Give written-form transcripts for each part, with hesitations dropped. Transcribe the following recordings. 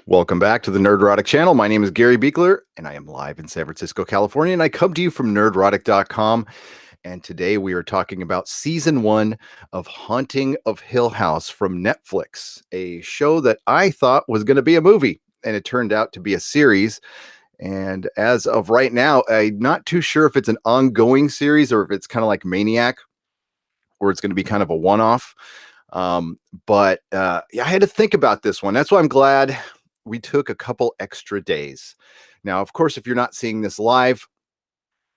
Welcome back to the Nerdrotic channel. My name is Gary Beekler, and I am live in San Francisco, California, and I come to you from nerdrotic.com. And today we are talking about season 1 of Haunting of Hill House from Netflix, a show that I thought was going to be a movie, and it turned out to be a series. And as of right now, I'm not too sure if it's an ongoing series or if it's kind of like Maniac, or it's going to be kind of a one-off. But yeah, I had to think about this one. That's why I'm glad we took a couple extra days. Now, of course, if you're not seeing this live,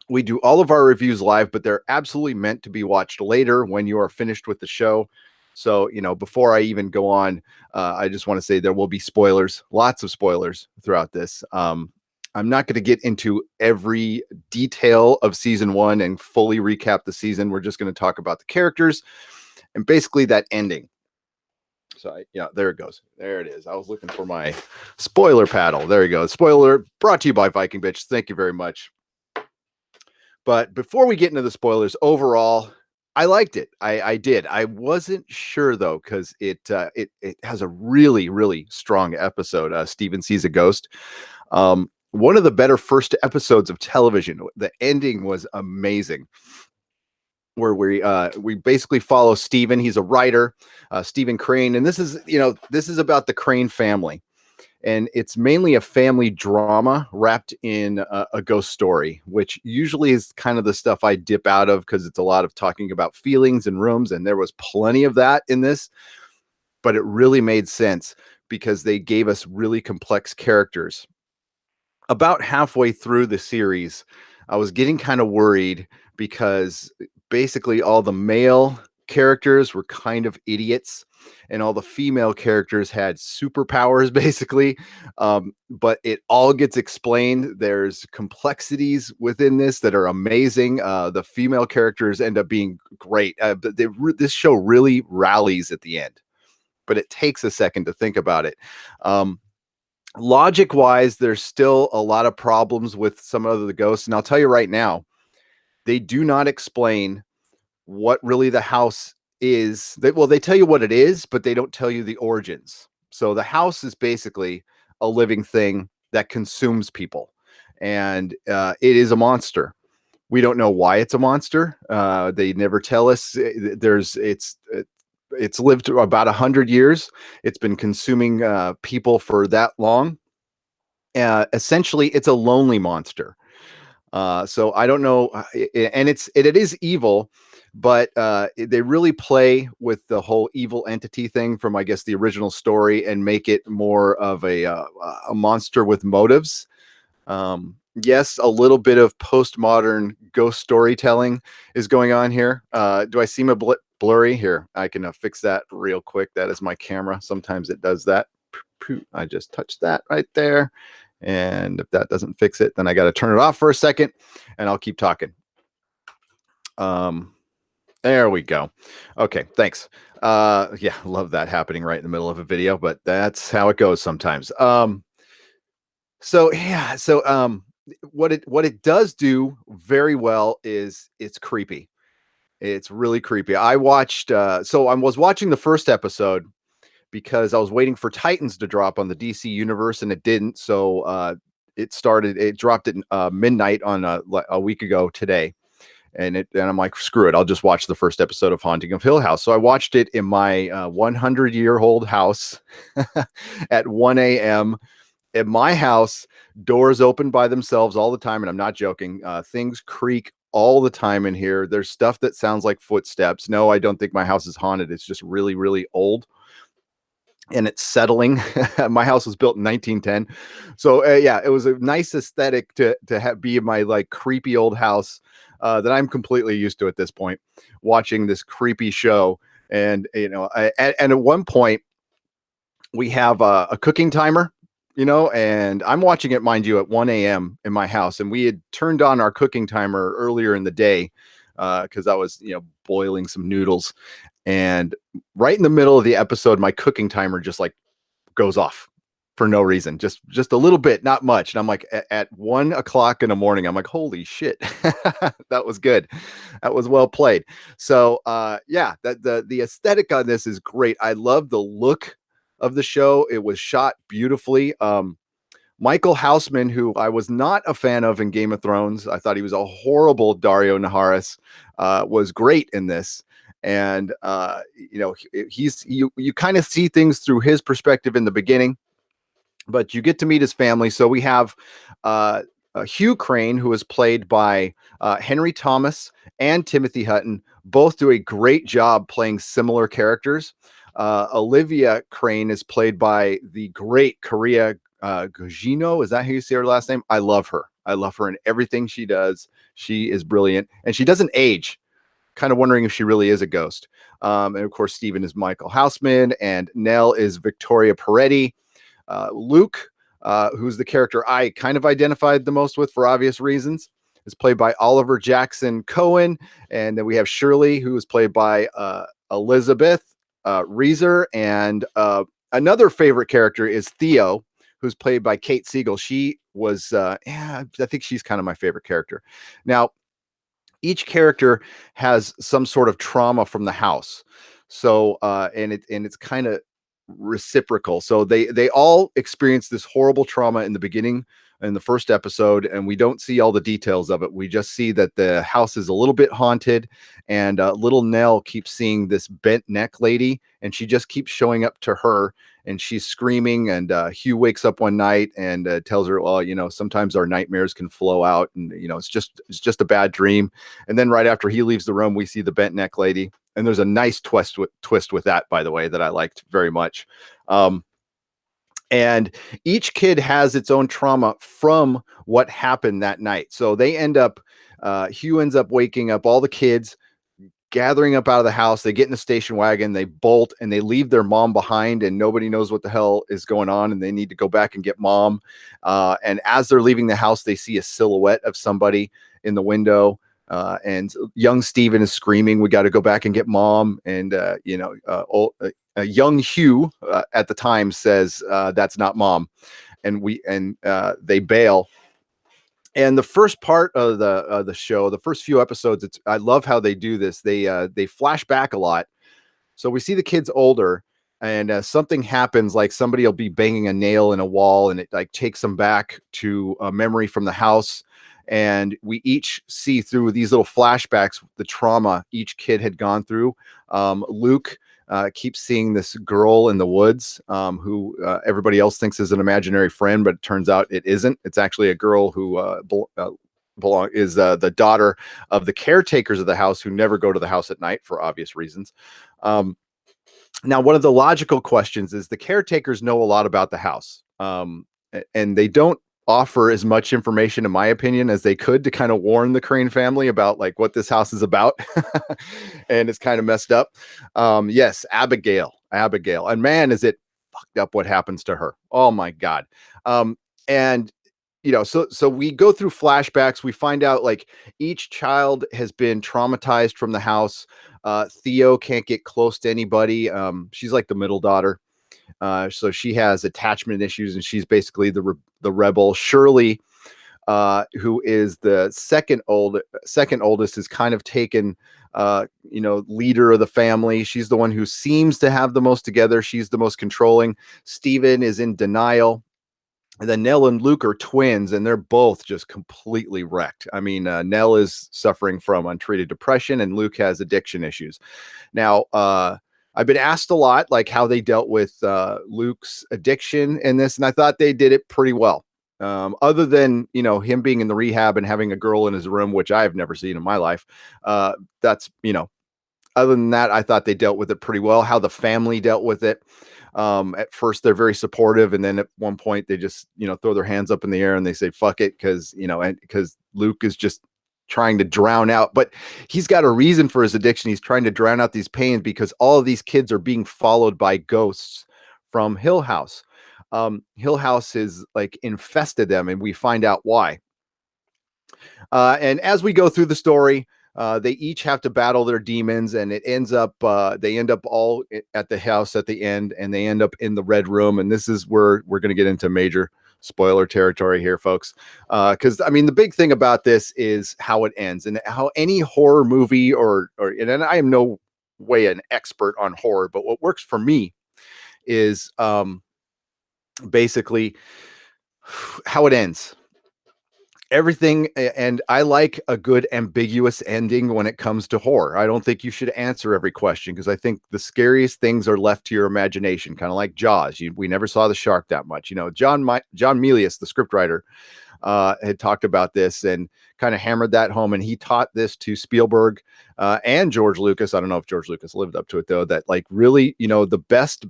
we do all of our reviews live, but they're absolutely meant to be watched later when you are finished with the show. So, before I even go on, I just want to say there will be spoilers, lots of spoilers throughout this. I'm not going to get into every detail of season 1 and fully recap the season. We're just going to talk about the characters and basically that ending. So yeah, there it goes. There it is. I was looking for my spoiler paddle. There you go. Spoiler brought to you by Viking Bitch. Thank you very much. But before we get into the spoilers, overall, I liked it. I did. I wasn't sure though, because it has a really, really strong episode. Steven Sees a Ghost. One of the better first episodes of television. The ending was amazing, where we basically follow Steven. He's a writer, Steven Crane, and this is about the Crane family, and it's mainly a family drama wrapped in a ghost story, which usually is kind of the stuff I dip out of because it's a lot of talking about feelings and rooms, and there was plenty of that in this, but it really made sense because they gave us really complex characters. About halfway through the series, I was getting kind of worried because basically all the male characters were kind of idiots and all the female characters had superpowers basically. But it all gets explained. There's complexities within this that are amazing. The female characters end up being great. This show really rallies at the end, but it takes a second to think about it. Logic wise, there's still a lot of problems with some of the ghosts. And I'll tell you right now, they do not explain what really the house is. They tell you what it is, but they don't tell you the origins. So the house is basically a living thing that consumes people, and it is a monster. We don't know why it's a monster. They never tell us. It's lived about 100 years. It's been consuming people for that long. Essentially, it's a lonely monster. So I don't know, and it is evil, but they really play with the whole evil entity thing from, I guess, the original story and make it more of a monster with motives. Yes, a little bit of postmodern ghost storytelling is going on here. Do I seem a blurry here? I can fix that real quick. That is my camera. Sometimes it does that. I just touched that right there. And if that doesn't fix it, then I got to turn it off for a second and I'll keep talking. There we go. Okay, thanks. Yeah, love that happening right in the middle of a video, but that's how it goes sometimes. So yeah, what it does do very well is it's creepy. It's really creepy. I was watching the first episode because I was waiting for Titans to drop on the DC universe and it didn't. So it dropped at midnight on a week ago today. And I'm like, screw it. I'll just watch the first episode of Haunting of Hill House. So I watched it in my 100-year-old house at 1 a.m. At my house, doors open by themselves all the time. And I'm not joking. Things creak all the time in here. There's stuff that sounds like footsteps. No, I don't think my house is haunted. It's just really, really old. And it's settling. My house was built in 1910. So yeah, it was a nice aesthetic to be in my like creepy old house that I'm completely used to at this point, watching this creepy show. And, and at one point we have a cooking timer, and I'm watching it, mind you, at 1 a.m. in my house. And we had turned on our cooking timer earlier in the day because I was, boiling some noodles. And right in the middle of the episode, my cooking timer just like goes off for no reason, just a little bit, not much. And I'm like, at 1 o'clock in the morning, I'm like, holy shit, that was good. That was well played. So yeah, the aesthetic on this is great. I love the look of the show. It was shot beautifully. Michael Houseman, who I was not a fan of in Game of Thrones, I thought he was a horrible Dario Naharis, was great in this. And you kind of see things through his perspective in the beginning, but you get to meet his family. So we have uh, Hugh Crane, who is played by Henry Thomas and Timothy Hutton. Both do a great job playing similar characters. Olivia Crane is played by the great Korea Gugino. Is that how you say her last name? I love her. I love her in everything she does. She is brilliant, and she doesn't age. Kind of wondering if she really is a ghost. And of course, Stephen is Michael Houseman, and Nell is Victoria Peretti. Luke, who's the character I kind of identified the most with for obvious reasons, is played by Oliver Jackson Cohen. And then we have Shirley, who is played by Elizabeth Reeser. And another favorite character is Theo, who's played by Kate Siegel. She was, I think she's kind of my favorite character. Now, each character has some sort of trauma from the house. So, and it's kind of reciprocal. So they all experience this horrible trauma in the beginning, in the first episode, and we don't see all the details of it. We just see that the house is a little bit haunted, and little Nell keeps seeing this bent neck lady, and she just keeps showing up to her, and she's screaming. And Hugh wakes up one night and tells her, well, sometimes our nightmares can flow out, and it's just a bad dream. And then right after he leaves the room, we see the bent neck lady, and there's a nice twist with that, by the way, that I liked very much. And each kid has its own trauma from what happened that night. So they end up, Hugh ends up waking up all the kids, gathering up out of the house. They get in the station wagon, they bolt, and they leave their mom behind, and nobody knows what the hell is going on, and they need to go back and get mom. And as they're leaving the house, they see a silhouette of somebody in the window. And young Stephen is screaming, "We got to go back and get mom!" And young Hugh at the time says, "That's not mom," and they bail. And the first part of the show, the first few episodes, I love how they do this. They flash back a lot, so we see the kids older, and something happens, like somebody will be banging a nail in a wall, and it like takes them back to a memory from the house. And we each see through these little flashbacks the trauma each kid had gone through. Luke keeps seeing this girl in the woods who everybody else thinks is an imaginary friend, but it turns out it isn't. It's actually a girl who is the daughter of the caretakers of the house, who never go to the house at night for obvious reasons. Now, one of the logical questions is, the caretakers know a lot about the house, and they don't offer as much information, in my opinion, as they could to kind of warn the Crane family about like what this house is about. And it's kind of messed up. Yes, Abigail, and man, is it fucked up what happens to her. Oh my God. And so we go through flashbacks. We find out like each child has been traumatized from the house. Theo can't get close to anybody. She's like the middle daughter. So she has attachment issues, and she's basically the rebel. Shirley, who is the second oldest, is kind of taken, leader of the family. She's the one who seems to have the most together. She's the most controlling. Stephen is in denial. And then Nell and Luke are twins, and they're both just completely wrecked. I mean, Nell is suffering from untreated depression, and Luke has addiction issues. Now, I've been asked a lot, like how they dealt with Luke's addiction in this, and I thought they did it pretty well. Other than him being in the rehab and having a girl in his room, which I have never seen in my life. That's other than that, I thought they dealt with it pretty well. How the family dealt with it. At first, they're very supportive, and then at one point, they just throw their hands up in the air and they say "fuck it," because Luke is just trying to drown out, but he's got a reason for his addiction. He's trying to drown out these pains because all of these kids are being followed by ghosts from Hill House. Hill House is like infested them, and we find out why. And as we go through the story, they each have to battle their demons, and it ends up they end up all at the house at the end, and they end up in the Red Room. And this is where we're going to get into major spoiler territory here, folks, because I mean the big thing about this is how it ends, and how any horror movie and I am no way an expert on horror, but what works for me is basically how it ends. Everything, and I like a good ambiguous ending when it comes to horror. I don't think you should answer every question because I think the scariest things are left to your imagination, kind of like Jaws. We never saw the shark that much. You know, John Milius, the scriptwriter, had talked about this and kind of hammered that home. And he taught this to Spielberg and George Lucas. I don't know if George Lucas lived up to it though. That like really, you know, the best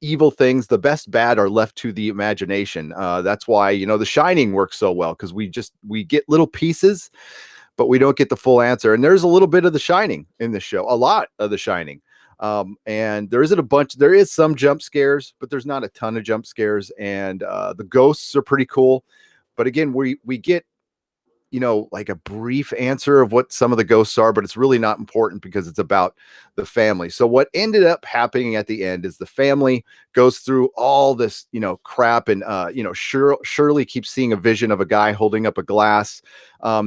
evil things, the best bad are left to the imagination. That's why, you know, The Shining works so well because we get little pieces, but we don't get the full answer. And there's a little bit of The Shining in this show, a lot of The Shining. And there isn't a bunch, there is some jump scares, but there's not a ton of jump scares. And the ghosts are pretty cool. But again, we get, you know, like a brief answer of what some of the ghosts are, but it's really not important because it's about the family. So what ended up happening at the end is the family goes through all this, you know, crap. And, you know, Shirley keeps seeing a vision of a guy holding up a glass.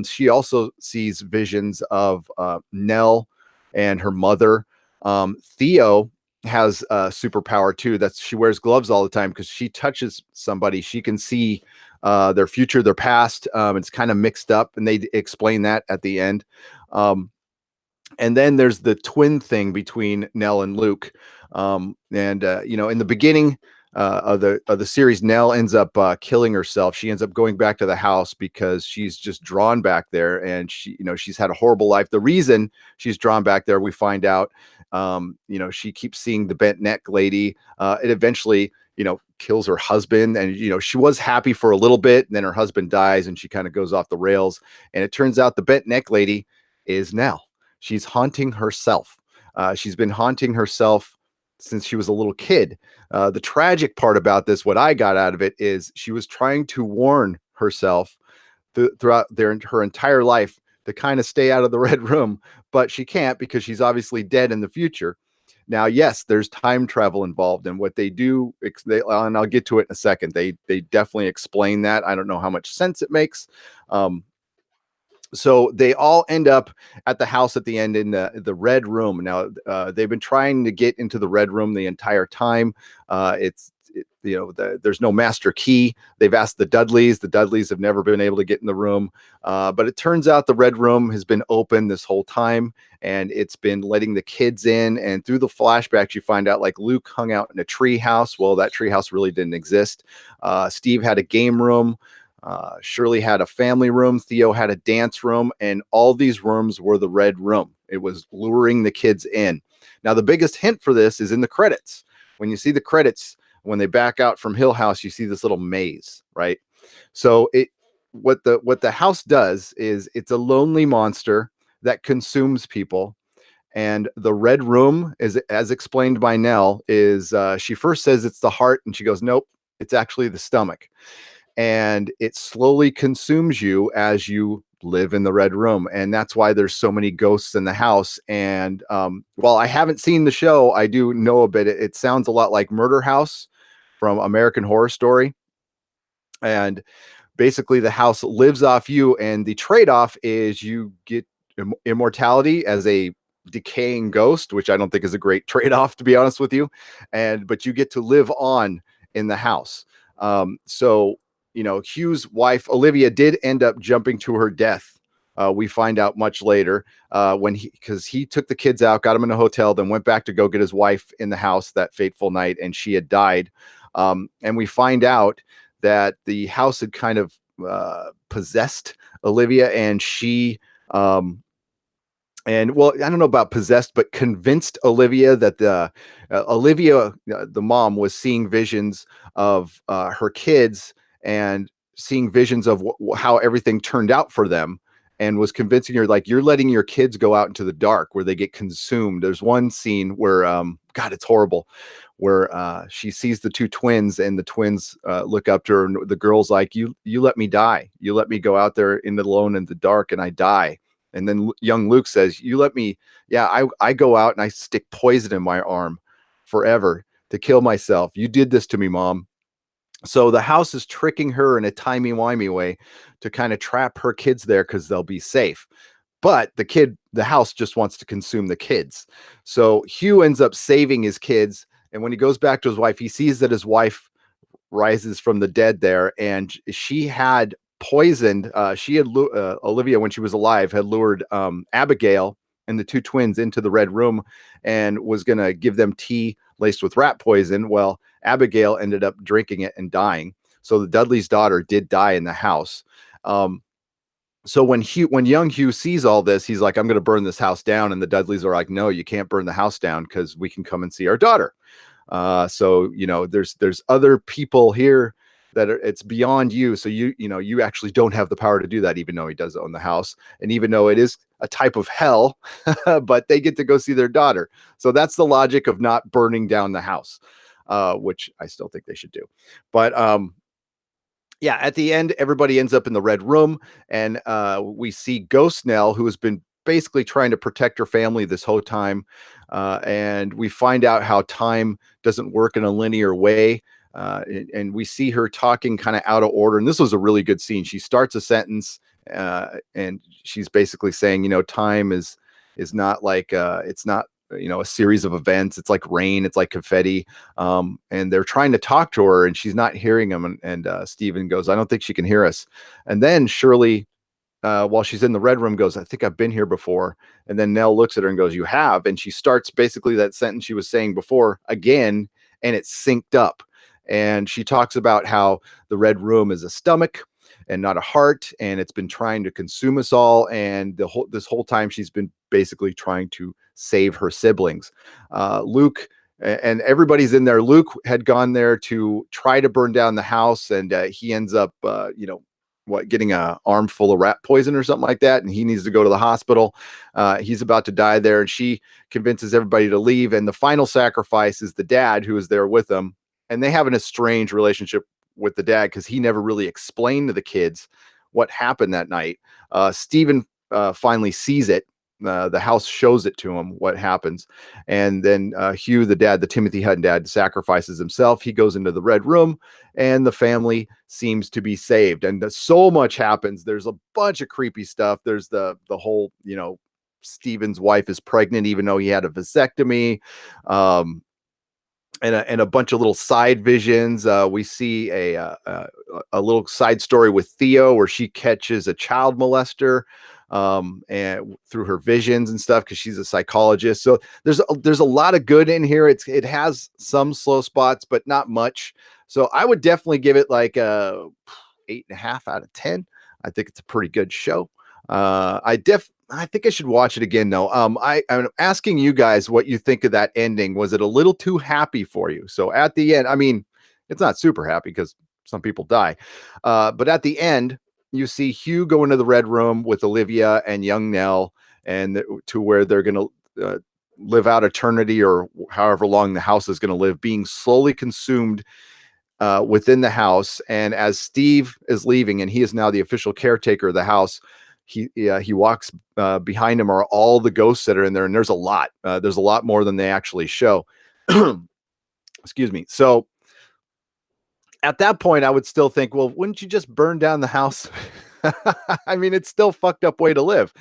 She also sees visions of Nell and her mother. Theo has a superpower too. That's she wears gloves all the time because she touches somebody. She can see their future, their past. It's kind of mixed up, and they explain that at the end. And then there's the twin thing between Nell and Luke. And you know, in the beginning of the series, Nell ends up killing herself. She ends up going back to the house because she's just drawn back there, and she, you know, she's had a horrible life. The reason she's drawn back there, we find out. You know, she keeps seeing the bent neck lady. It eventually, you know, kills her husband, and you know, she was happy for a little bit, and then her husband dies, and she kind of goes off the rails. And it turns out the bent neck lady is Nell. She's haunting herself. She's been haunting herself since she was a little kid. The tragic part about this, what I got out of it, is she was trying to warn herself throughout her entire life to kind of stay out of the red room, but she can't because she's obviously dead in the future. Now, yes, there's time travel involved, and what they do, and I'll get to it in a second. They definitely explain that. I don't know how much sense it makes. So they all end up at the house at the end in the red room. Now they've been trying to get into the red room the entire time. You know, there's no master key. They've asked the Dudleys. The Dudleys have never been able to get in the room. But it turns out the red room has been open this whole time, and it's been letting the kids in. And through the flashbacks, you find out like Luke hung out in a tree house. Well, that tree house really didn't exist. Steve had a game room. Shirley had a family room. Theo had a dance room, and all these rooms were the red room. It was luring the kids in. Now, the biggest hint for this is in the credits. When you see the credits, when they back out from Hill House, you see this little maze, right? So what the house does is it's a lonely monster that consumes people. And the red room, is as explained by Nell, is she first says it's the heart, and she goes, nope, it's actually the stomach. And it slowly consumes you as you live in the red room. And that's why there's so many ghosts in the house. And while I haven't seen the show, I do know a bit. It sounds a lot like Murder House from American Horror Story. And basically the house lives off you, and the trade-off is you get immortality as a decaying ghost, which I don't think is a great trade-off, to be honest with you. But you get to live on in the house. So you know, Hugh's wife Olivia did end up jumping to her death. We find out much later because he took the kids out, got them in a hotel, then went back to go get his wife in the house that fateful night, and she had died. And we find out that the house had kind of possessed Olivia, and she and well, I don't know about possessed, but convinced Olivia that Olivia, the mom, was seeing visions of her kids and seeing visions of how everything turned out for them, and was convincing her, like, you're letting your kids go out into the dark where they get consumed. There's one scene where, God, it's horrible, where she sees the two twins, and the twins look up to her, and the girl's like, you let me die. You let me go out there alone in the dark, and I die. And then young Luke says, you let me, yeah, I go out and I stick poison in my arm forever to kill myself. You did this to me, Mom. So the house is tricking her in a timey-wimey way to kind of trap her kids there because they'll be safe. But the house just wants to consume the kids. So Hugh ends up saving his kids And when he goes back to his wife, he sees that his wife rises from the dead there, and she had poisoned. She had Olivia, when she was alive, had lured Abigail and the two twins into the red room and was going to give them tea laced with rat poison. Well, Abigail ended up drinking it and dying. So the Dudley's daughter did die in the house. So when young Hugh sees all this, he's like, I'm going to burn this house down. And the Dudleys are like, no, you can't burn the house down because we can come and see our daughter. So, there's other people here that it's beyond you. So you actually don't have the power to do that, even though he does own the house. And even though it is a type of hell, but they get to go see their daughter. So that's the logic of not burning down the house, which I still think they should do. But, yeah, at the end, everybody ends up in the red room, and we see Ghost Nell, who has been basically trying to protect her family this whole time. And we find out how time doesn't work in a linear way. And we see her talking kind of out of order. And this was a really good scene. She starts a sentence, and she's basically saying, time is not like it's not a series of events. It's like rain, it's like confetti. And they're trying to talk to her and she's not hearing them. And Stephen goes, I don't think she can hear us. And then Shirley, while she's in the red room, goes, I think I've been here before. And then Nell looks at her and goes, you have. And she starts basically that sentence she was saying before again, and it's synced up. And she talks about how the red room is a stomach and not a heart, and it's been trying to consume us all. And this whole time she's been basically trying to save her siblings. Luke and everybody's in there. Luke had gone there to try to burn down the house, and he ends up, getting a armful of rat poison or something like that, and he needs to go to the hospital. He's about to die there, and she convinces everybody to leave. And the final sacrifice is the dad, who is there with them, and they have an estranged relationship with the dad because he never really explained to the kids what happened that night. Stephen finally sees it. The house shows it to him what happens, and then Hugh, the dad, the Timothy Hutton dad, sacrifices himself. He goes into the red room, and the family seems to be saved. And so much happens. There's a bunch of creepy stuff. There's the whole, Stephen's wife is pregnant even though he had a vasectomy. And a bunch of little side visions. We see a little side story with Theo where she catches a child molester, and through her visions and stuff, because she's a psychologist. So there's a lot of good in here. It has some slow spots, but not much. So I would definitely give it like a 8.5 out of 10. I think it's a pretty good show. I think I should watch it again though. I'm asking you guys what you think of that ending. Was it a little too happy for you? So at the end, I mean, it's not super happy because some people die. But at the end, you see Hugh go into the red room with Olivia and young Nell, and to where they're going to live out eternity, or however long the house is going to live, being slowly consumed within the house. And as Steve is leaving, and he is now the official caretaker of the house, he walks behind him are all the ghosts that are in there, and there's a lot. There's a lot more than they actually show. Excuse me. So at that point, I would still think, well, wouldn't you just burn down the house? I mean, it's still fucked up way to live.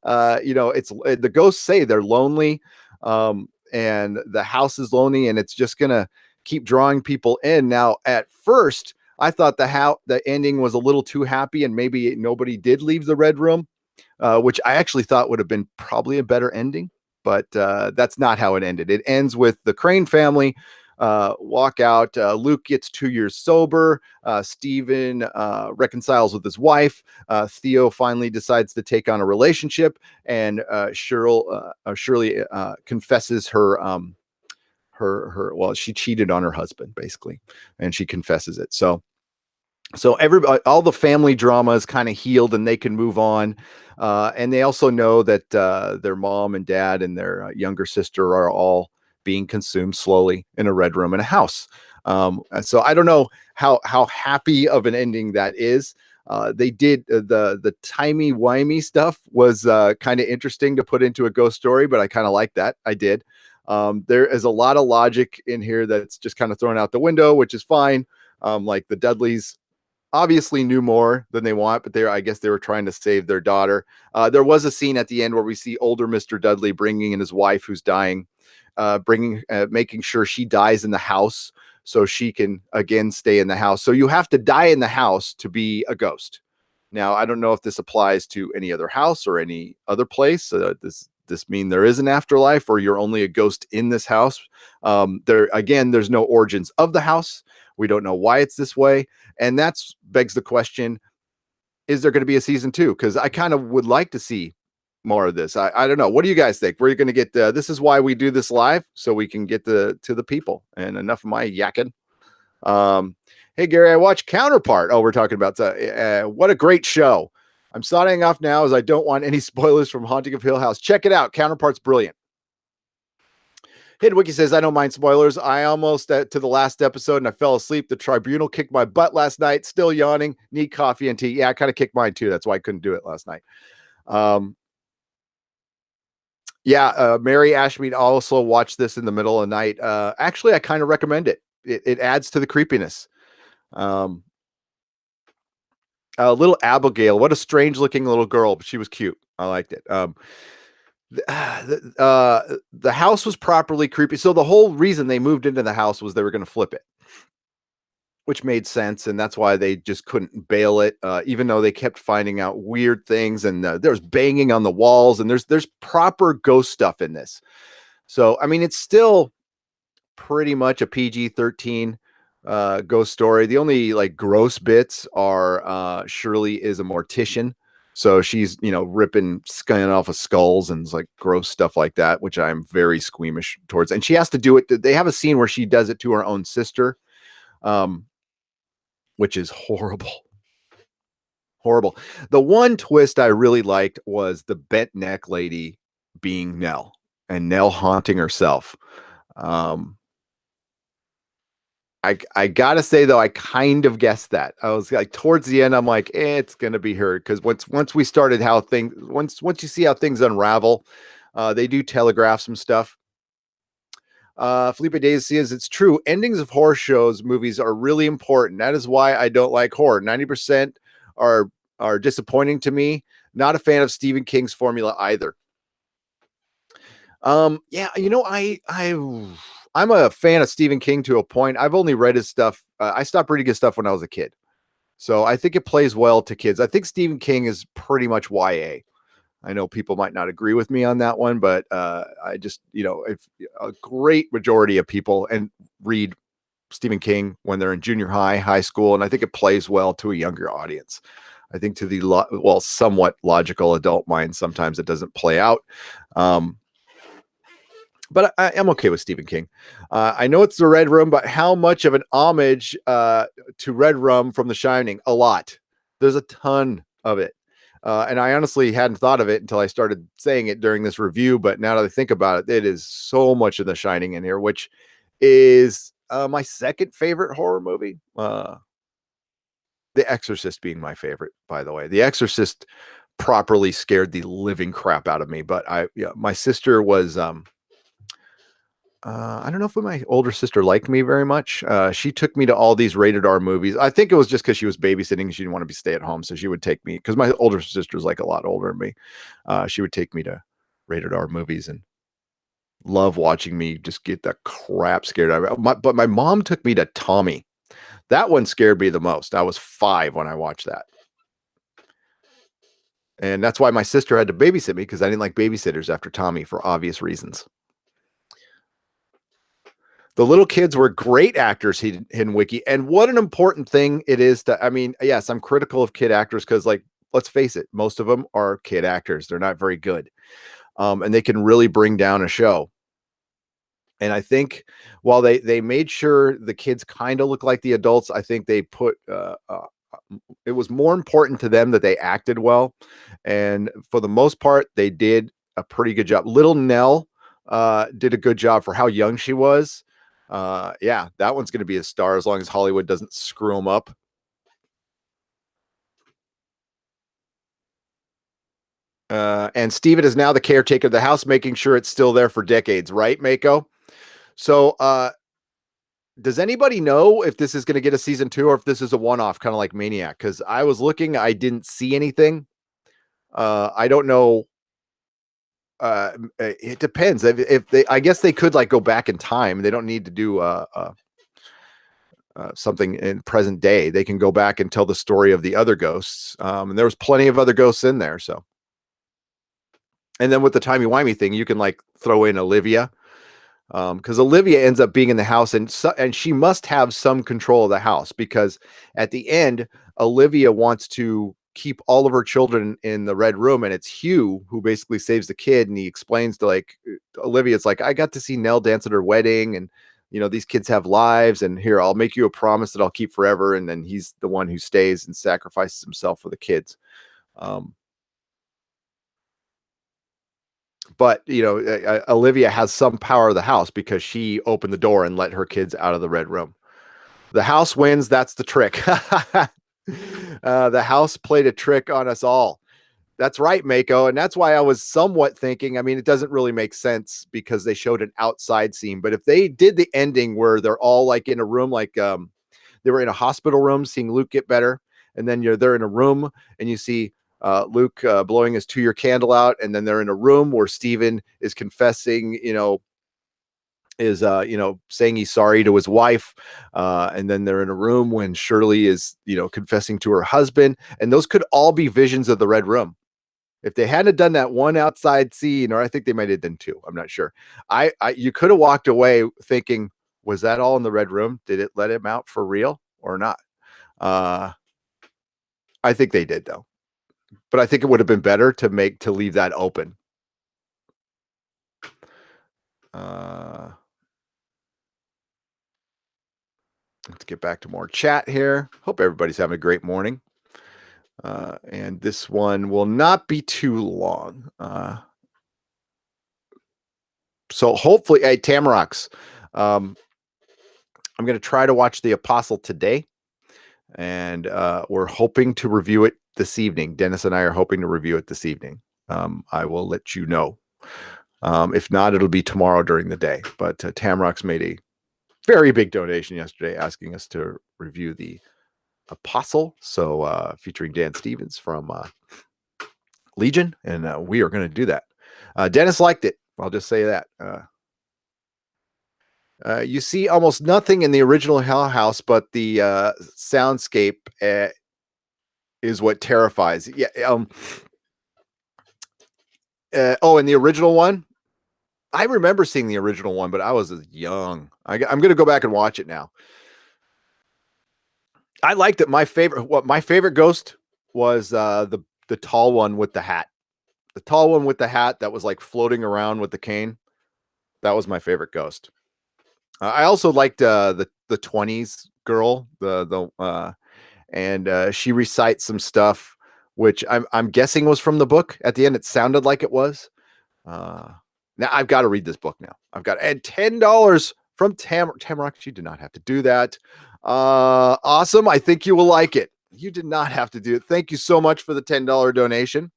It's the ghosts say they're lonely, and the house is lonely, and it's just gonna keep drawing people in. Now, at first, I thought the ending was a little too happy, and maybe nobody did leave the red room, which I actually thought would have been probably a better ending. But that's not how it ended. It ends with the Crane family walk out. Luke gets 2 years sober. Stephen reconciles with his wife. Theo finally decides to take on a relationship, and Shirley confesses well, she cheated on her husband basically, and she confesses it. So everybody, all the family drama is kind of healed, and they can move on. And they also know that their mom and dad and their younger sister are all being consumed slowly in a red room in a house. And so I don't know how happy of an ending that is. They did the timey-wimey stuff was kind of interesting to put into a ghost story, but I kind of like that. I did. There is a lot of logic in here that's just kind of thrown out the window, which is fine. Like the Dudleys obviously knew more than they want, but I guess they were trying to save their daughter. There was a scene at the end where we see older Mr. Dudley bringing in his wife who's dying, making sure she dies in the house so she can again stay in the house. So you have to die in the house to be a ghost. Now, I don't know if this applies to any other house or any other place. This mean there is an afterlife, or you're only a ghost in this house? There's no origins of the house. We don't know why it's this way, and that's begs the question: is there going to be a season 2? Because I kind of would like to see more of this. I don't know. What do you guys think? We're going to get this is why we do this live, so we can get to the people. And enough of my yakking. Hey Gary, I watched Counterpart. Oh, we're talking about what a great show. I'm signing off now as I don't want any spoilers from Haunting of Hill House. Check it out. Counterpart's brilliant. Hidden Wiki says, I don't mind spoilers. I almost to the last episode and I fell asleep. The tribunal kicked my butt last night. Still yawning. Need coffee and tea. Yeah, I kind of kicked mine too. That's why I couldn't do it last night. Mary Ashmead also watched this in the middle of the night. Actually, I kind of recommend it. It adds to the creepiness. Little Abigail, what a strange looking little girl, but she was cute. I liked it. The house was properly creepy. So the whole reason they moved into the house was they were going to flip it, which made sense. And that's why they just couldn't bail it. Even though they kept finding out weird things, and there was banging on the walls, and there's proper ghost stuff in this. So, I mean, it's still pretty much a PG-13 ghost story. The only like gross bits are Shirley is a mortician. So she's, ripping skin off of skulls and like gross stuff like that, which I'm very squeamish towards. And she has to do it. They have a scene where she does it to her own sister, which is horrible. Horrible. The one twist I really liked was the bent neck lady being Nell, and Nell haunting herself. I gotta say though, I kind of guessed that. I was like, towards the end, I'm like, it's gonna be her, because once we started once you see how things unravel, they do telegraph some stuff. Felipe Days says it's true. Endings of horror shows, movies are really important. That is why I don't like horror. 90% are disappointing to me. Not a fan of Stephen King's formula either. I'm a fan of Stephen King to a point. I've only read his stuff. I stopped reading his stuff when I was a kid. So I think it plays well to kids. I think Stephen King is pretty much YA. I know people might not agree with me on that one, but I just, if a great majority of people and read Stephen King when they're in junior high school, and I think it plays well to a younger audience. I think to the somewhat logical adult mind, sometimes it doesn't play out. But I am okay with Stephen King. I know it's the Red Room, but how much of an homage to Red Room from The Shining? A lot. There's a ton of it. And I honestly hadn't thought of it until I started saying it during this review. But now that I think about it, it is so much of The Shining in here, which is my second favorite horror movie. The Exorcist being my favorite, by the way. The Exorcist properly scared the living crap out of me. But my sister was... I don't know if my older sister liked me very much. She took me to all these rated R movies. I think it was just because she was babysitting. She didn't want to stay at home. So she would take me, because my older sister's like a lot older than me. She would take me to rated R movies and love watching me just get the crap scared out of me. But my mom took me to Tommy. That one scared me the most. I was 5 when I watched that. And that's why my sister had to babysit me, because I didn't like babysitters after Tommy for obvious reasons. The little kids were great actors, Hidden Wiki. And what an important thing it is yes, I'm critical of kid actors because, like, let's face it, most of them are kid actors. They're not very good. And they can really bring down a show. And I think while they made sure the kids kind of look like the adults, I think they put, it was more important to them that they acted well. And for the most part, they did a pretty good job. Little Nell did a good job for how young she was. That one's going to be a star as long as Hollywood doesn't screw them up. And Steven is now the caretaker of the house, making sure it's still there for decades, right, Mako? So, does anybody know if this is going to get a season 2 or if this is a one-off, kind of like Maniac? Because I was looking, I didn't see anything. I don't know It depends. If they, I guess they could like go back in time. They don't need to do something in present day. They can go back and tell the story of the other ghosts. And there was plenty of other ghosts in there. So, and then with the timey-wimey thing, you can like throw in Olivia, because Olivia ends up being in the house, and she must have some control of the house, because at the end, Olivia wants to keep all of her children in the red room, and it's Hugh who basically saves the kid, and he explains to like Olivia's like, I got to see Nell dance at her wedding, and these kids have lives, and here, I'll make you a promise that I'll keep forever. And then he's the one who stays and sacrifices himself for the kids. Um, but Olivia has some power of the house because she opened the door and let her kids out of the red room. The house wins. That's the trick. The house played a trick on us all. That's right, Mako. And that's why I was somewhat thinking, I mean, it doesn't really make sense because they showed an outside scene, but if they did the ending where they're all like in a room, like they were in a hospital room seeing Luke get better, and then they're in a room and you see Luke blowing his 2-year candle out, and then they're in a room where Steven is confessing, is saying he's sorry to his wife, and then they're in a room when Shirley is confessing to her husband, and those could all be visions of the red room. If they hadn't done that one outside scene, or I think they might have done two, I'm not sure. You could have walked away thinking, was that all in the red room? Did it let him out for real or not? I think they did, though. But I think it would have been better to leave that open. Let's get back to more chat here. Hope everybody's having a great morning. And this one will not be too long. So hopefully, hey, Tamarocks, I'm going to try to watch The Apostle today, and we're hoping to review it this evening. Dennis and I are hoping to review it this evening. I will let you know. If not, it'll be tomorrow during the day. But Tamarocks made a very big donation yesterday asking us to review The Apostle, so featuring Dan Stevens from Legion, and we are going to do that. Dennis liked it. I'll just say that. You see almost nothing in the original Hell House, but the soundscape is what terrifies. Yeah. In the original one, I remember seeing the original one, but I was young. I'm going to go back and watch it now. I liked it. My favorite ghost was the tall one with the hat. The tall one with the hat that was like floating around with the cane. That was my favorite ghost. I also liked the 20s girl, and she recites some stuff which I'm guessing was from the book. At the end, it sounded like it was. Now I've got to read this book now. I've got to add $10 from Tamrock. You did not have to do that. Awesome. I think you will like it. You did not have to do it. Thank you so much for the $10 donation,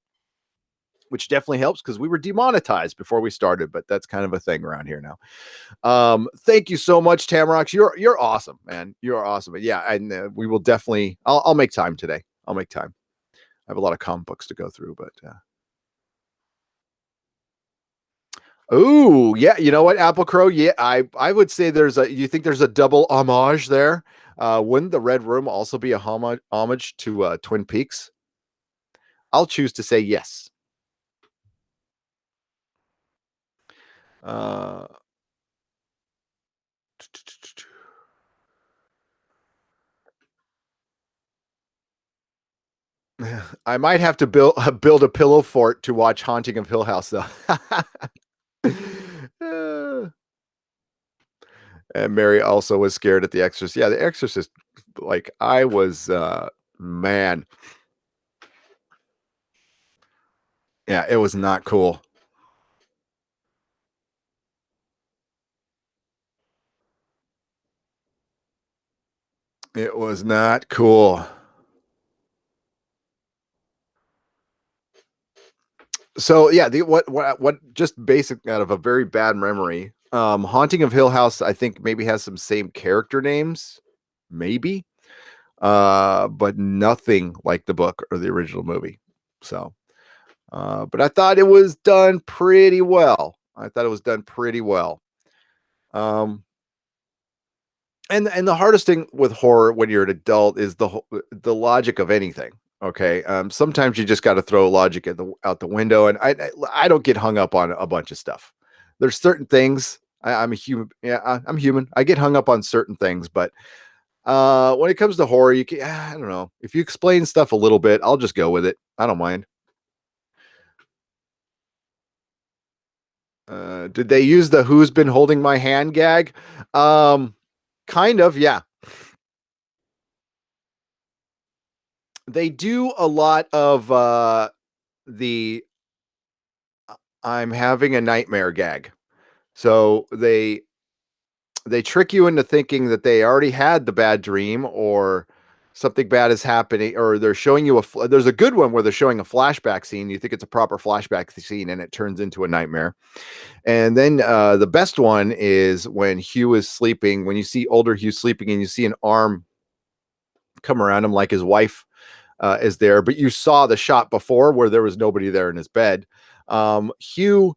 which definitely helps because we were demonetized before we started, but that's kind of a thing around here now. Thank you so much, Tamrock. You're awesome, man. You're awesome. But yeah, and we will definitely. I'll make time today. I'll make time. I have a lot of comic books to go through, but. Oh yeah, you know what, Apple Crow? Yeah, I would say you think there's a double homage there? Wouldn't the Red Room also be a homage to Twin Peaks? I'll choose to say yes. I might have to build a pillow fort to watch Haunting of Hill House, though. And Mary also was scared at The Exorcist. Yeah, The Exorcist, like I was, man. Yeah, it was not cool. It was not cool. So yeah, what just basic out of a very bad memory. Haunting of Hill House, I think maybe has some same character names, maybe, but nothing like the book or the original movie. So But I thought it was done pretty well. I thought it was done pretty well. Um, and the hardest thing with horror when you're an adult is the logic of anything. Okay, sometimes you just got to throw logic out the window, and I don't get hung up on a bunch of stuff. There's certain things. I'm a human. Yeah, I'm human. I get hung up on certain things, but when it comes to horror, you can I don't know. If you explain stuff a little bit, I'll just go with it. I don't mind. Did they use the "Who's been holding my hand" gag? Um, kind of, yeah. They do a lot of the "I'm having a nightmare" gag. So they trick you into thinking that they already had the bad dream, or something bad is happening, or they're showing you there's a good one where they're showing a flashback scene. You think it's a proper flashback scene, and it turns into a nightmare. And then the best one is when Hugh is sleeping, when you see older Hugh sleeping and you see an arm come around him like his wife is there, but you saw the shot before where there was nobody there in his bed. Hugh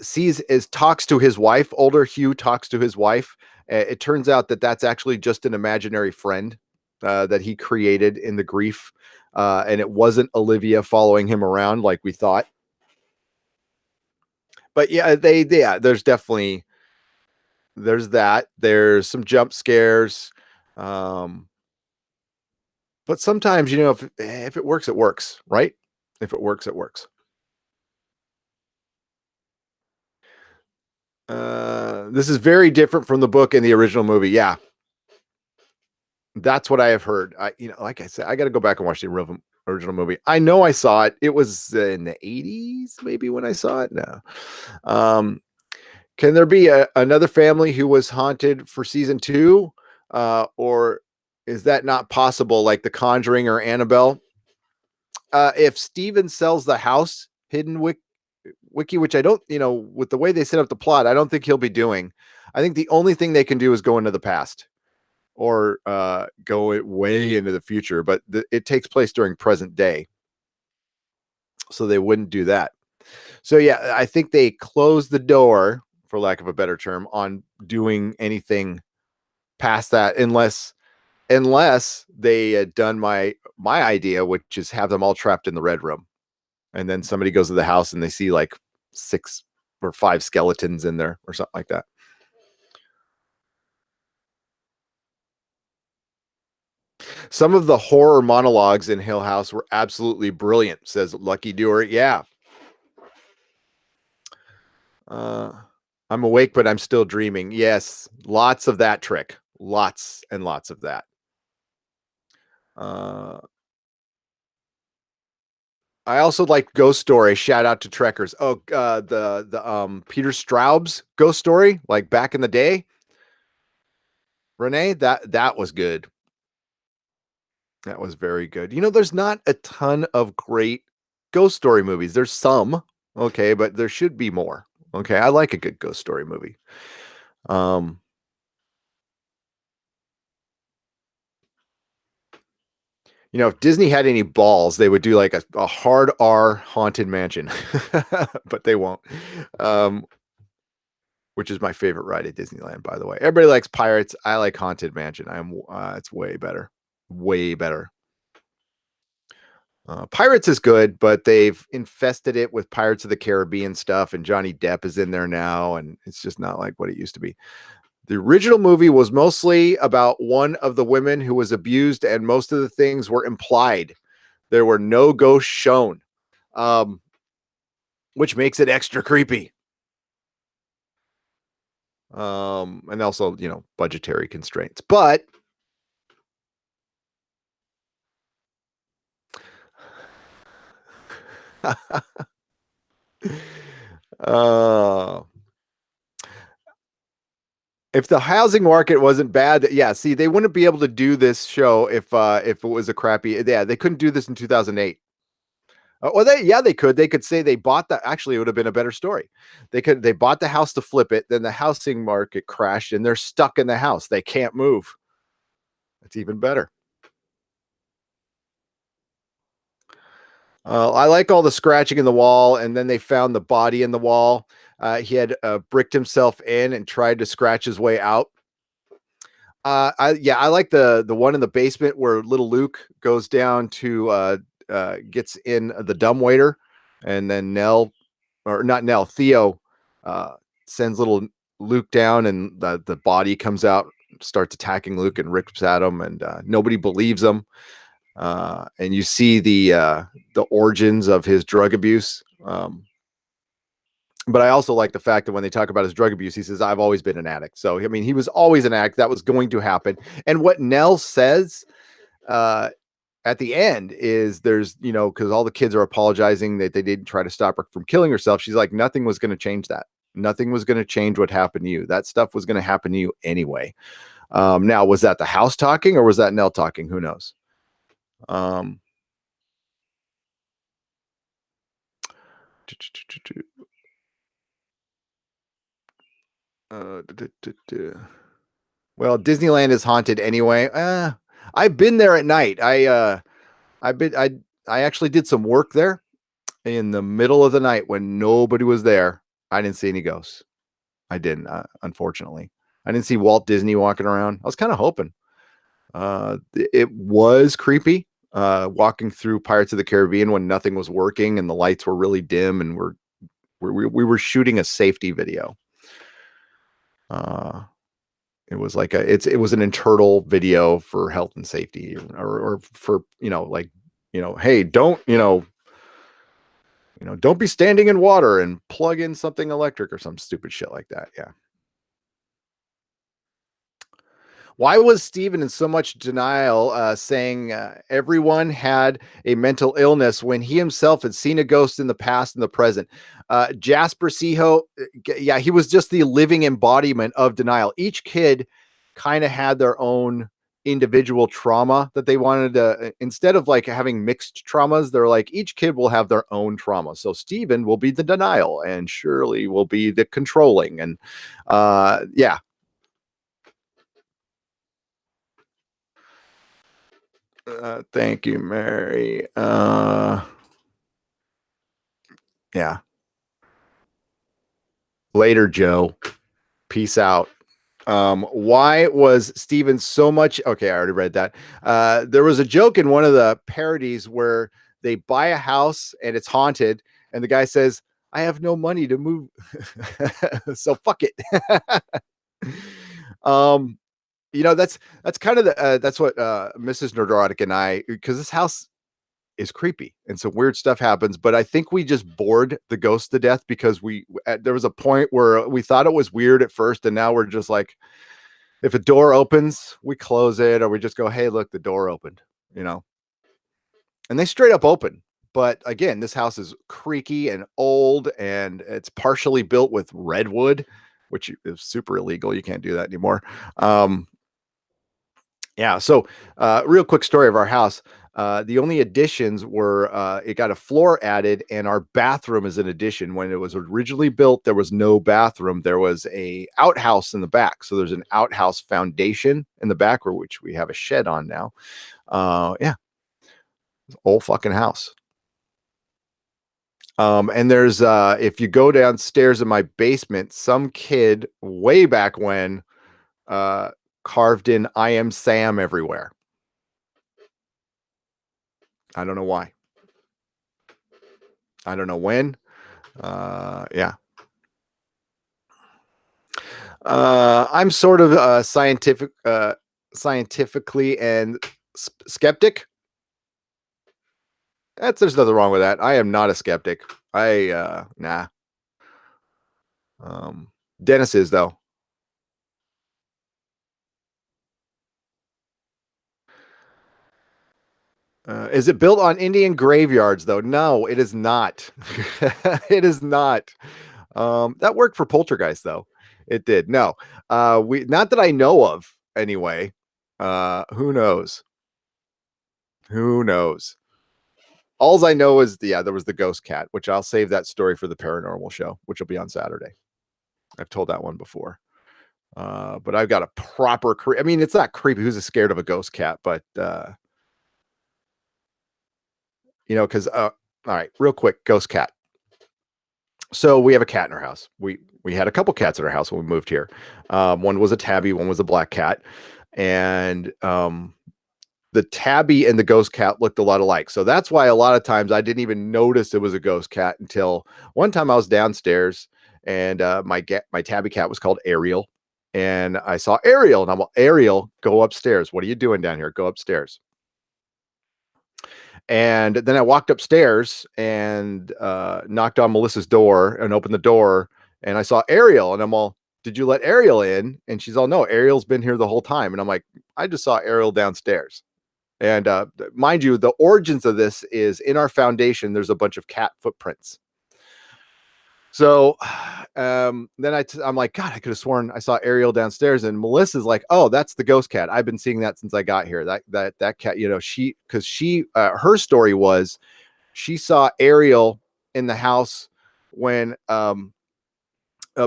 sees is talks to his wife. Older Hugh talks to his wife. It turns out that that's actually just an imaginary friend that he created in the grief, and it wasn't Olivia following him around like we thought. But yeah, yeah, there's that. There's some jump scares. Um, but sometimes, if it works, it works, right? If it works, it works. This is very different from the book and the original movie. Yeah, that's what I have heard. Like I said, I got to go back and watch the original movie. I know I saw it. It was in the 80s, maybe, when I saw it. No. Um, can there be another family who was haunted for season two? Or is that not possible, like The Conjuring or Annabelle? If Steven sells the house, Hidden Wiki, which I don't, with the way they set up the plot, I don't think he'll be doing. I think the only thing they can do is go into the past, or go way into the future, but it takes place during present day, so they wouldn't do that. So yeah, I think they closed the door, for lack of a better term, on doing anything past that, unless they had done my idea, which is have them all trapped in the red room, and then somebody goes to the house and they see like 6 or 5 skeletons in there or something like that. Some of the horror monologues in Hill House were absolutely brilliant, says Lucky Doer. Yeah. Uh, I'm awake, but I'm still dreaming. Yes, lots of that trick. Lots and lots of that. Uh, I also like Ghost Story. Shout out to Trekkers. Oh, the Peter Straub's Ghost Story, like back in the day. Renee, that was good. That was very good. There's not a ton of great ghost story movies. There's some, okay, but there should be more. Okay, I like a good ghost story movie. Um, if Disney had any balls, they would do like a hard R haunted mansion, but they won't. Um, which is my favorite ride at Disneyland, by the way. Everybody likes pirates. I like haunted mansion. It's way better, way better. Pirates is good, but they've infested it with Pirates of the Caribbean stuff, and Johnny Depp is in there now, and it's just not like what it used to be. The original movie was mostly about one of the women who was abused, and most of the things were implied. There were no ghosts shown, um, which makes it extra creepy. And also, budgetary constraints. But uh, if the housing market wasn't bad, yeah, see, they wouldn't be able to do this show if it was a crappy. Yeah, they couldn't do this in 2008. Well, they could. They could say they bought that. Actually, it would have been a better story. They bought the house to flip it. Then the housing market crashed, and they're stuck in the house. They can't move. It's even better. I like all the scratching in the wall, and then they found the body in the wall. He had bricked himself in and tried to scratch his way out. I like the one in the basement where little Luke goes down to gets in the dumbwaiter, and then Nell, or not Nell, Theo uh, sends little Luke down, and the body comes out, starts attacking Luke and rips at him, and nobody believes him. And you see the origins of his drug abuse. But I also like the fact that when they talk about his drug abuse, he says, "I've always been an addict." So I mean, he was always an addict. That was going to happen. And what Nell says uh, at the end is, there's, because all the kids are apologizing that they didn't try to stop her from killing herself. She's like, nothing was going to change that. Nothing was going to change what happened to you. That stuff was going to happen to you anyway. Now, was that the house talking, or was that Nell talking? Who knows? Um, Uh, well, Disneyland is haunted anyway. I've been there at night. I actually did some work there in the middle of the night when nobody was there. I didn't see any ghosts. I didn't, unfortunately. I didn't see Walt Disney walking around. I was kind of hoping. It was creepy walking through Pirates of the Caribbean when nothing was working and the lights were really dim, and we were shooting a safety video. It was like it was an internal video for health and safety, or for, like, hey, don't be standing in water and plug in something electric or some stupid shit like that. Yeah. Why was Steven in so much denial, saying everyone had a mental illness when he himself had seen a ghost in the past and the present? Jasper Seho, yeah, he was just the living embodiment of denial. Each kid kind of had their own individual trauma that they wanted to, instead of like having mixed traumas, they're like, each kid will have their own trauma. So Steven will be the denial, and Shirley will be the controlling. And yeah. Thank you, Mary. Yeah. Later, Joe. Peace out. Why was Steven so much? Okay, I already read that. There was a joke in one of the parodies where they buy a house and it's haunted, and the guy says, "I have no money to move, so fuck it." um, that's kind of that's what Mrs. Nerdrotic and I, because this house is creepy and some weird stuff happens, but I think we just bored the ghost to death because there was a point where we thought it was weird at first, and now we're just like, if a door opens, we close it, or we just go, "Hey, look, the door opened," you know. And they straight up open. But again, this house is creaky and old, and it's partially built with redwood, which is super illegal. You can't do that anymore. Yeah. So, real quick story of our house. The only additions were, it got a floor added, and our bathroom is an addition. When it was originally built, there was no bathroom. There was a outhouse in the back. So there's an outhouse foundation in the back, which we have a shed on now. Yeah, old fucking house. And there's, if you go downstairs in my basement, some kid way back when uh, carved in "I am Sam" everywhere. I don't know why. I don't know when. Yeah. I'm sort of scientifically and skeptic. There's nothing wrong with that. I am not a skeptic. Nah. Dennis is, though. Is it built on Indian graveyards, though? No, it is not. It is not. That worked for Poltergeist, though. It did. No, we not that I know of. Anyway, who knows? Who knows? Alls I know is, yeah, there was the ghost cat, which I'll save that story for the paranormal show, which will be on Saturday. I've told that one before. But I've got a proper I mean, it's not creepy. Who's scared of a ghost cat? But because All right, real quick, ghost cat. So we have a cat in our house. We had a couple cats in our house when we moved here. One was a tabby, one was a black cat, and the tabby and the ghost cat looked a lot alike. So that's why a lot of times I didn't even notice it was a ghost cat until one time I was downstairs and my tabby cat was called Ariel, and I saw Ariel and I'm like, Ariel, go upstairs. What are you doing down here? Go upstairs. And then I walked upstairs and knocked on Melissa's door and opened the door, and I saw Ariel, and I'm all, "Did you let Ariel in?" And she's all, "No, Ariel's been here the whole time." And I'm like, "I just saw Ariel downstairs." And mind you, the origins of this is in our foundation. There's a bunch of cat footprints. So then I'm like, God, I could have sworn I saw Ariel downstairs, and Melissa's like, "Oh, that's the ghost cat. I've been seeing that since I got here. That cat, her story was she saw Ariel in the house when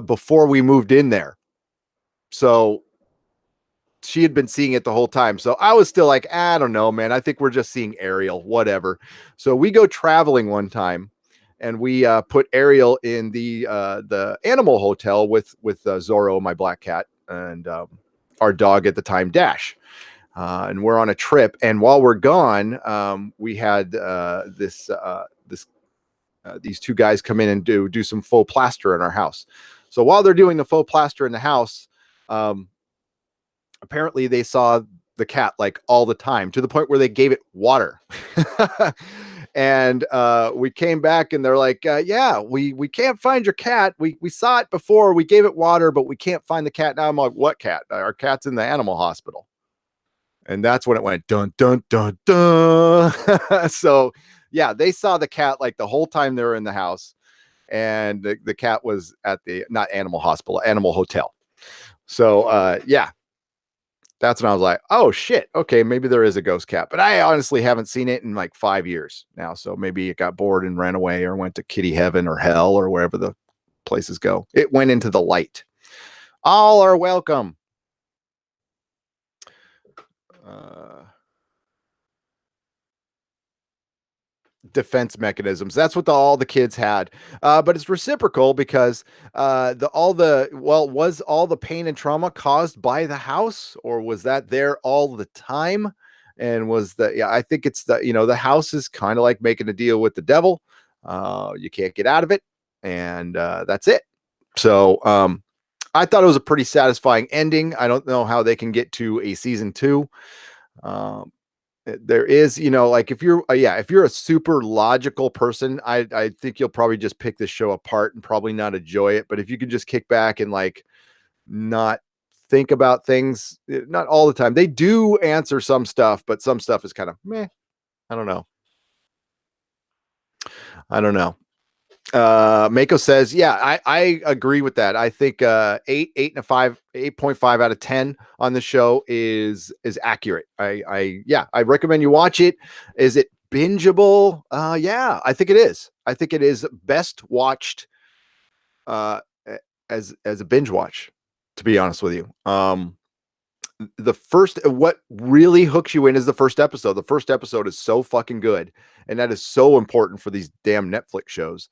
before we moved in there. So she had been seeing it the whole time. So I was still like, I don't know, man. I think we're just seeing Ariel, whatever. So we go traveling one time, and we put Ariel in the animal hotel with Zorro, my black cat, and our dog at the time, Dash. And we're on a trip, and while we're gone, we had these two guys come in and do some faux plaster in our house. So while they're doing the faux plaster in the house, apparently they saw the cat like all the time, to the point where they gave it water. And we came back and they're like, yeah, we can't find your cat. We saw it before, we gave it water, but we can't find the cat now. I'm like, what cat? Our cat's in the animal hospital. And that's when it went dun dun dun dun. So yeah, they saw the cat like the whole time they were in the house, and the cat was at the, not animal hospital, animal hotel. So yeah, that's when I was like, oh shit, okay, maybe there is a ghost cat. But I honestly haven't seen it in like 5 years now. So maybe it got bored and ran away, or went to kitty heaven or hell, or wherever the places go. It went into the light. All are welcome. Defense mechanisms. That's what all the kids had. But it's reciprocal, because was all the pain and trauma caused by the house, or was that there all the time? And I think it's the house is kind of like making a deal with the devil. You can't get out of it, and that's it. So I thought it was a pretty satisfying ending. I don't know how they can get to a season 2. There is, like, if you're a super logical person, I think you'll probably just pick this show apart and probably not enjoy it. But if you can just kick back and like not think about things, not all the time, they do answer some stuff, but some stuff is kind of meh. I don't know. Mako says, yeah, I agree with that. I think 8.5 out of 10 on the show is accurate. I recommend you watch it. Is it bingeable? Yeah, I think it is. I think it is best watched as a binge watch, to be honest with you. What really hooks you in is the first episode. The first episode is so fucking good, and that is so important for these damn Netflix shows.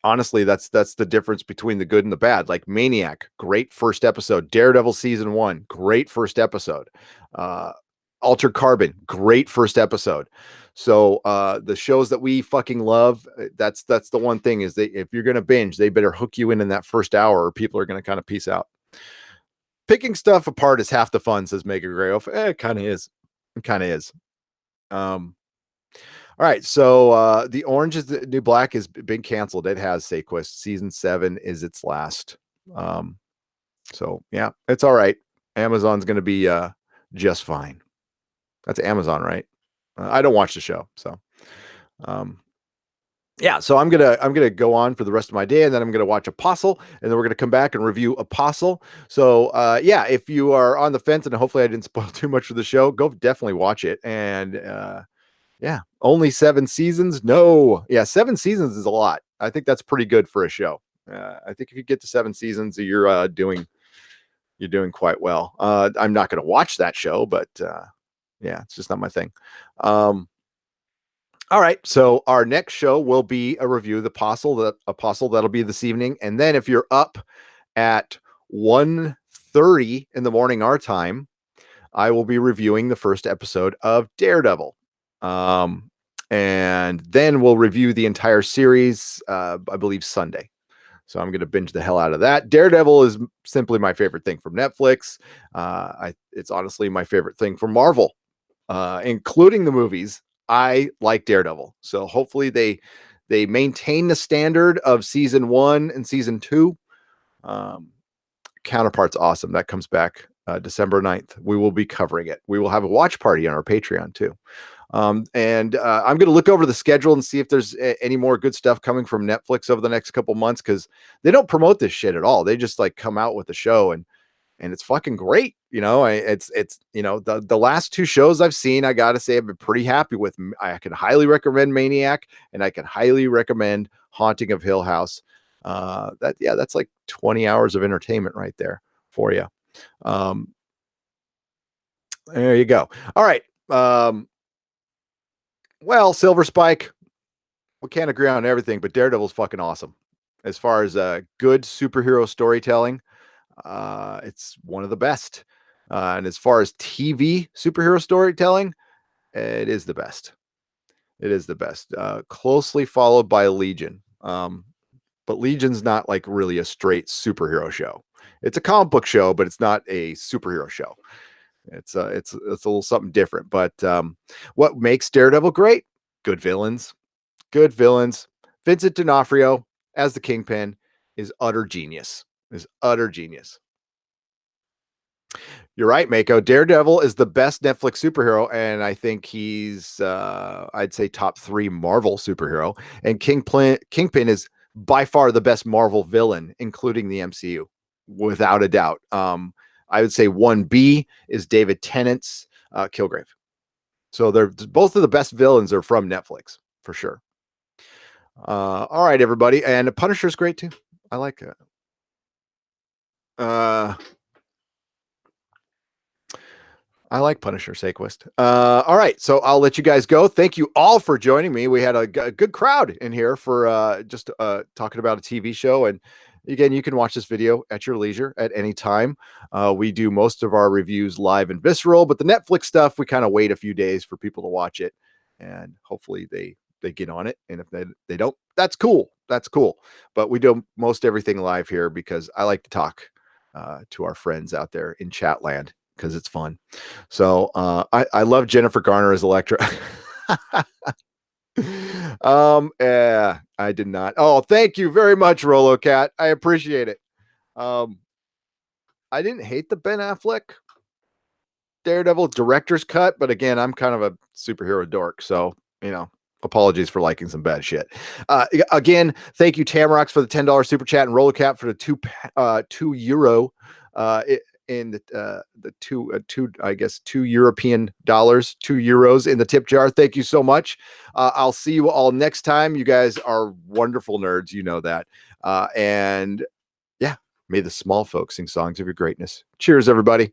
Honestly, that's the difference between the good and the bad. Like Maniac, great first episode. Daredevil season 1, great first episode. Altered Carbon, great first episode. So the shows that we fucking love, that's the one thing, is that if you're gonna binge, they better hook you in that first hour, or people are gonna kind of peace out. Picking stuff apart is half the fun, says Mega Grayo. It kind of is. It kind of is. All right, so The Orange is the New Black has been canceled. It has, Saquest. Season 7 is its last. So yeah, it's all right. Amazon's going to be just fine. That's Amazon, right? I don't watch the show, so yeah. So I'm gonna go on for the rest of my day, and then I'm gonna watch Apostle, and then we're gonna come back and review Apostle. So yeah, if you are on the fence, and hopefully I didn't spoil too much of the show, go definitely watch it. And yeah, only 7 seasons. No, yeah, 7 seasons is a lot. I think that's pretty good for a show. I think if you get to 7 seasons, you're doing quite well. I'm not going to watch that show, but yeah, it's just not my thing. All right. So our next show will be a review of the Apostle. That'll be this evening. And then if you're up at 1:30 in the morning our time, I will be reviewing the first episode of Daredevil. And then we'll review the entire series, I believe Sunday. So I'm going to binge the hell out of that. Daredevil is simply my favorite thing from Netflix. It's honestly my favorite thing from Marvel, including the movies. I like Daredevil. So hopefully they maintain the standard of season 1 and season 2. Counterpart's awesome. That comes back December 9th. We will be covering it. We will have a watch party on our Patreon too. And I'm going to look over the schedule and see if there's any more good stuff coming from Netflix over the next couple months, because they don't promote this shit at all. They just like come out with the show and it's fucking great. It's the last 2 shows I've seen, I gotta say I've been pretty happy with. I can highly recommend Maniac, and I can highly recommend Haunting of Hill House. That's like 20 hours of entertainment right there for you. There you go. All right. Well, Silver Spike, we can't agree on everything, but Daredevil's fucking awesome. As far as good superhero storytelling, it's one of the best. And as far as TV superhero storytelling, it is the best. It is the best. Closely followed by Legion. But Legion's not like really a straight superhero show. It's a comic book show, but it's not a superhero show. It's a little something different. But what makes Daredevil great? Good villains. Good villains. Vincent D'Onofrio as the Kingpin is utter genius. You're right, Mako. Daredevil is the best Netflix superhero, and I think he's I'd say top 3 Marvel superhero. And Kingpin is by far the best Marvel villain, including the MCU, without a doubt. I would say 1B is David Tennant's Kilgrave. So they're both of the best villains are from Netflix for sure. All right, everybody, and Punisher's great too. I like it. I like Punisher, Saquist. All right, so I'll let you guys go. Thank you all for joining me. We had a good crowd in here for just talking about a TV show. And again, you can watch this video at your leisure at any time. We do most of our reviews live and visceral, but the Netflix stuff, we kind of wait a few days for people to watch it, and hopefully they get on it. And if they don't, that's cool. That's cool. But we do most everything live here because I like to talk to our friends out there in chat land, because it's fun. So I love Jennifer Garner as Elektra. I did not. Oh, thank you very much, Rolo Cat. I appreciate it. I didn't hate the Ben Affleck Daredevil director's cut, but again, I'm kind of a superhero dork, so apologies for liking some bad shit. Again, thank you Tamrox for the $10 super chat, and Rolo Cat for the €2 in the two European dollars, €2 in the tip jar. Thank you so much. I'll see you all next time. You guys are wonderful nerds, you know that. And yeah, may the small folks sing songs of your greatness. Cheers, everybody.